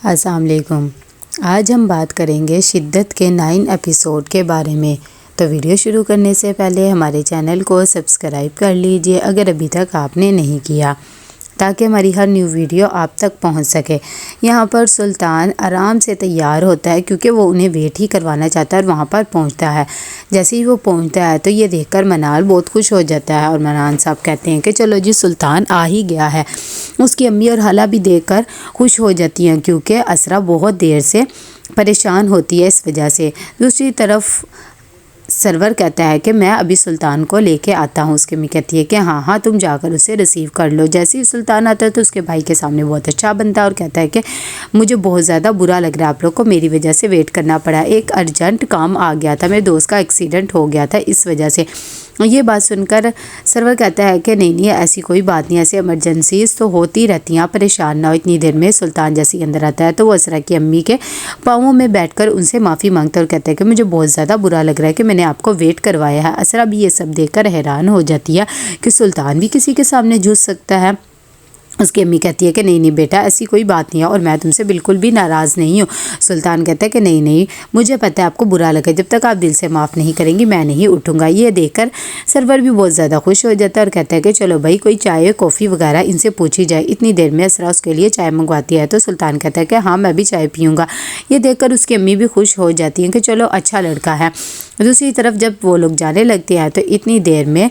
السلام علیکم۔ آج ہم بات کریں گے شدت کے 9 ایپیسوڈ کے بارے میں۔ تو ویڈیو شروع کرنے سے پہلے ہمارے چینل کو سبسکرائب کر لیجئے اگر ابھی تک آپ نے نہیں کیا، تاکہ ہماری ہر نیو ویڈیو آپ تک پہنچ سکے۔ یہاں پر سلطان آرام سے تیار ہوتا ہے کیونکہ وہ انہیں ویٹ ہی کروانا چاہتا ہے اور وہاں پر پہنچتا ہے۔ جیسے ہی وہ پہنچتا ہے تو یہ دیکھ کر منال بہت خوش ہو جاتا ہے اور منال صاحب کہتے ہیں کہ چلو جی سلطان آ ہی گیا ہے۔ اس کی امی اور خالہ بھی دیکھ کر خوش ہو جاتی ہیں کیونکہ اسرا بہت دیر سے پریشان ہوتی ہے اس وجہ سے۔ دوسری طرف سرور کہتا ہے کہ میں ابھی سلطان کو لے کے آتا ہوں۔ اس کی امی کہتی ہے کہ ہاں تم جا کر اسے ریسیو کر لو۔ جیسے ہی سلطان آتا ہے تو اس کے بھائی کے سامنے بہت اچھا بنتا ہے اور کہتا ہے کہ مجھے بہت زیادہ برا لگ رہا ہے آپ لوگ کو، میری وجہ سے ویٹ کرنا پڑا، ایک ارجنٹ کام آ گیا تھا، میرے دوست کا ایکسیڈنٹ ہو گیا تھا اس وجہ سے۔ یہ بات سن کر سرور کہتا ہے کہ نہیں ایسی کوئی بات نہیں، ایسی ایمرجنسیز تو ہوتی رہتی ہیں، پریشان نہ ہو۔ اتنی دیر میں سلطان جیسے اندر آتا ہے تو وہ اسرا کی امی کے پاؤں میں بیٹھ کر ان سے معافی مانگتا ہے اور کہتا ہے کہ مجھے بہت زیادہ برا لگ رہا ہے کہ میں نے آپ کو ویٹ کروایا ہے۔ اسرا بھی یہ سب دیکھ کر حیران ہو جاتی ہے کہ سلطان بھی کسی کے سامنے جھک سکتا ہے۔ اس کی امی کہتی ہے کہ نہیں بیٹا ایسی کوئی بات نہیں ہے اور میں تم سے بالکل بھی ناراض نہیں ہوں۔ سلطان کہتا ہے کہ نہیں مجھے پتہ ہے آپ کو برا لگا، جب تک آپ دل سے معاف نہیں کریں گی میں نہیں اٹھوں گا۔ یہ دیکھ کر سرور بھی بہت زیادہ خوش ہو جاتا ہے اور کہتا ہے کہ چلو بھائی کوئی چائے کافی وغیرہ ان سے پوچھی جائے۔ اتنی دیر میں اسرا اس کے لیے چائے منگواتی ہے تو سلطان کہتا ہے کہ ہاں میں بھی چائے پیوں گا۔ یہ دیکھ کر اس کی امی بھی خوش ہو جاتی ہیں کہ چلو اچھا لڑکا ہے۔ دوسری طرف جب وہ لوگ جانے لگتے ہیں تو اتنی دیر میں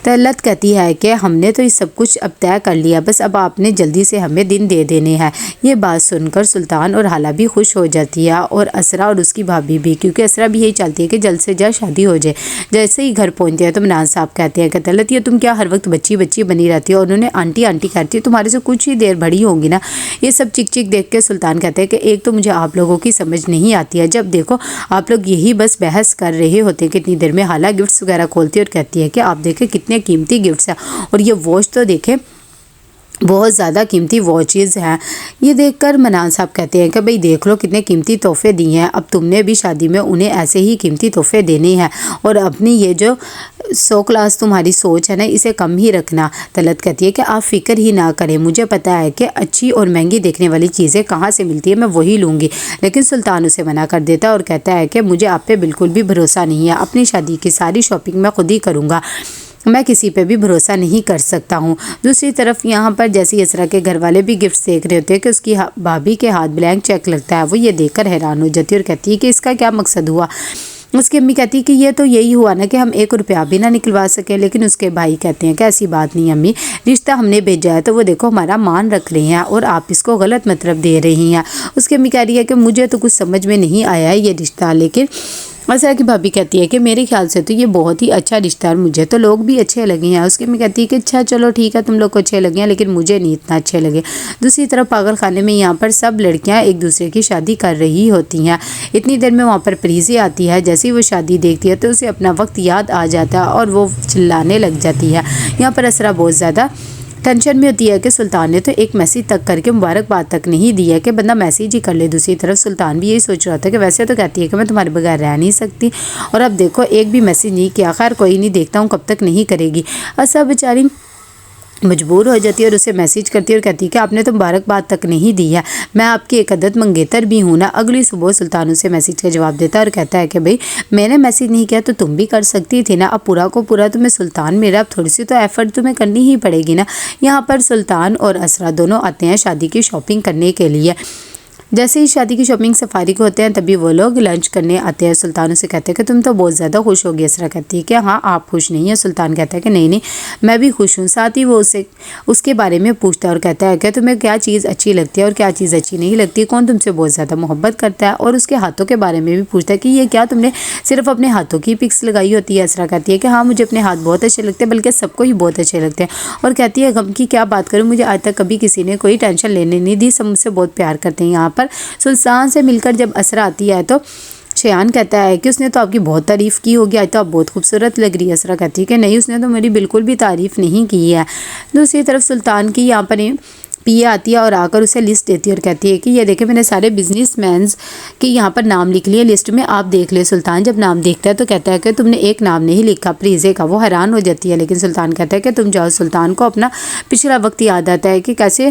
طلعت کہتی ہے کہ ہم نے تو یہ سب کچھ اب طے کر لیا، بس اب آپ نے جلدی سے ہمیں دن دے دینے ہیں۔ یہ بات سن کر سلطان اور خالہ بھی خوش ہو جاتی ہے اور اسرا اور اس کی بھابھی بھی، کیونکہ اسرا بھی یہی چاہتی ہے کہ جلد سے جلد شادی ہو جائے۔ جیسے ہی گھر پہنچتے ہیں تو منال صاحب کہتے ہیں کہ طلعت یہ تم کیا ہر وقت بچی بچی بنی رہتی ہے، اور انہوں نے آنٹی آنٹی کرتی ہے، تمہارے سے کچھ ہی دیر بڑی ہوگی نا۔ یہ سب چک چک دیکھ کے سلطان کہتے ہیں کہ ایک تو مجھے آپ لوگوں کی سمجھ نہیں آتی ہے، جب دیکھو آپ لوگ یہی بس بحث کر رہے ہوتے ہیں۔ کتنی دیر میں خالہ گفٹس وغیرہ کھولتی ہے اور کہتی ہے کہ آپ دیکھیں کتنے قیمتی گفٹس ہیں، اور یہ واچ تو دیکھیں بہت زیادہ قیمتی واچز ہیں۔ یہ دیکھ کر منال صاحب کہتے ہیں کہ بھئی دیکھ لو کتنے قیمتی تحفے دیے ہیں، اب تم نے بھی شادی میں انہیں ایسے ہی قیمتی تحفے دینے ہیں، اور اپنی یہ جو 100 کلاس تمہاری سوچ ہے نا اسے کم ہی رکھنا۔ طلعت کہتی ہے کہ آپ فکر ہی نہ کریں، مجھے پتہ ہے کہ اچھی اور مہنگی دیکھنے والی چیزیں کہاں سے ملتی ہے، میں وہی لوں گی۔ لیکن سلطان اسے منع کر دیتا ہے اور کہتا ہے کہ مجھے آپ پہ بالکل بھی بھروسہ نہیں ہے، اپنی شادی کی ساری شاپنگ میں خود ہی کروں گا، میں کسی پہ بھی بھروسہ نہیں کر سکتا ہوں۔ دوسری طرف یہاں پر جیسے اسرا کے گھر والے بھی گفٹس دیکھ رہے ہوتے ہیں کہ اس کی بھابھی کے ہاتھ بلینک چیک لگتا ہے، وہ یہ دیکھ کر حیران ہو جاتی ہے اور کہتی ہے کہ اس کا کیا مقصد ہوا۔ اس کی امی کہتی ہے کہ یہ تو یہی ہوا نا کہ ہم 1 روپیہ بھی نہ نکلوا سکے، لیکن اس کے بھائی کہتے ہیں کہ ایسی بات نہیں امی، رشتہ ہم نے بھیجا ہے تو وہ دیکھو ہمارا مان رکھ رہے ہیں اور آپ اس کو غلط مطلب دے رہی ہیں۔ اس کی امی کہہ رہی ہے کہ مجھے تو کچھ سمجھ میں نہیں آیا ہے یہ رشتہ، لیکن اسرا کی بھابھی کہتی ہے کہ میرے خیال سے تو یہ بہت ہی اچھا رشتہ ہے اور مجھے تو لوگ بھی اچھے لگے ہیں۔ اس کی امی کہتی ہے کہ اچھا چلو ٹھیک ہے تم لوگ کو اچھے لگے ہیں لیکن مجھے نہیں اتنا اچھے لگے۔ دوسری طرف پاگل خانے میں یہاں پر سب لڑکیاں ایک دوسرے کی شادی کر رہی ہوتی ہیں۔ اتنی دیر میں وہاں پر پریزی آتی ہے، جیسے ہی وہ شادی دیکھتی ہے تو اسے اپنا وقت یاد آ جاتا ہے اور وہ چلانے لگ جاتی ہے۔ یہاں پر اسرا بہت زیادہ ٹینشن میں ہوتی ہے کہ سلطان نے تو ایک میسیج تک کر کے مبارکباد تک نہیں دی ہے کہ بندہ میسیج ہی کر لے۔ دوسری طرف سلطان بھی یہی سوچ رہا تھا کہ ویسے تو کہتی ہے کہ میں تمہارے بغیر رہ نہیں سکتی، اور اب دیکھو ایک بھی میسیج نہیں کیا، خیر کوئی نہیں دیکھتا ہوں کب تک نہیں کرے گی۔ اسرا بیچاری مجبور ہو جاتی ہے اور اسے میسیج کرتی ہے اور کہتی ہے کہ آپ نے تو مبارکباد تک نہیں دی ہے، میں آپ کی ایک عدد منگیتر بھی ہوں نا۔ اگلی صبح سلطان اسے میسیج کا جواب دیتا ہے اور کہتا ہے کہ بھئی میں نے میسیج نہیں کیا تو تم بھی کر سکتی تھی نا، اب پورا کو پورا تمہیں سلطان میرا، اب تھوڑی سی تو ایفرٹ تمہیں کرنی ہی پڑے گی نا۔ یہاں پر سلطان اور اسرا دونوں آتے ہیں شادی کی شاپنگ کرنے کے لیے۔ جیسے ہی شادی کی شاپنگ سے فارغ ہوتے ہیں تبھی وہ لوگ لنچ کرنے آتے ہیں۔ سلطان اسے کہتے ہیں کہ تم تو بہت زیادہ خوش ہوگی۔ اسرا کہتی ہے کہ ہاں آپ خوش نہیں ہیں۔ سلطان کہتا ہے کہ نہیں میں بھی خوش ہوں۔ ساتھ ہی وہ اس کے بارے میں پوچھتا ہے اور کہتا ہے کہ تمہیں کیا چیز اچھی لگتی ہے اور کیا چیز اچھی نہیں لگتی، کون تم سے بہت زیادہ محبت کرتا ہے، اور اس کے ہاتھوں کے بارے میں بھی پوچھتا ہے کہ یہ کیا تم نے صرف اپنے ہاتھوں کی پکس لگائی ہوتی ہے۔ اسرا کہتی ہے کہ ہاں مجھے اپنے ہاتھ بہت اچھے لگتے ہیں، بلکہ سب کو ہی بہت اچھے لگتے ہیں، اور کہتی ہے غم کی کیا بات کروں، مجھے آج تک کبھی کسی نے کوئی ٹینشن لینے نہیں دی، سب مجھ سے بہت پیار کرتے ہیں۔ یہاں پر سلطان سے مل کر جب اسرا آتی ہے تو شیان کہتا ہے کہ اس نے تو آپ کی بہت تعریف کی ہوگی، آج تو آپ بہت خوبصورت لگ رہی ہے۔ اسرا کہتی ہے کہ نہیں اس نے تو میری بالکل بھی تعریف نہیں کی ہے۔ دوسری طرف سلطان کی یہاں پر پی اے آتی ہے اور آ کر اسے لسٹ دیتی ہے اور کہتی ہے کہ یہ دیکھیں میں نے سارے بزنس مینز کے یہاں پر نام لکھ لیے لسٹ میں، آپ دیکھ لیں۔ سلطان جب نام دیکھتا ہے تو کہتا ہے کہ تم نے ایک نام نہیں لکھا پریزے کا، وہ حیران ہو جاتی ہے، لیکن سلطان کہتا ہے کہ تم جاؤ۔ سلطان کو اپنا پچھلا وقت یاد آتا ہے کہ کیسے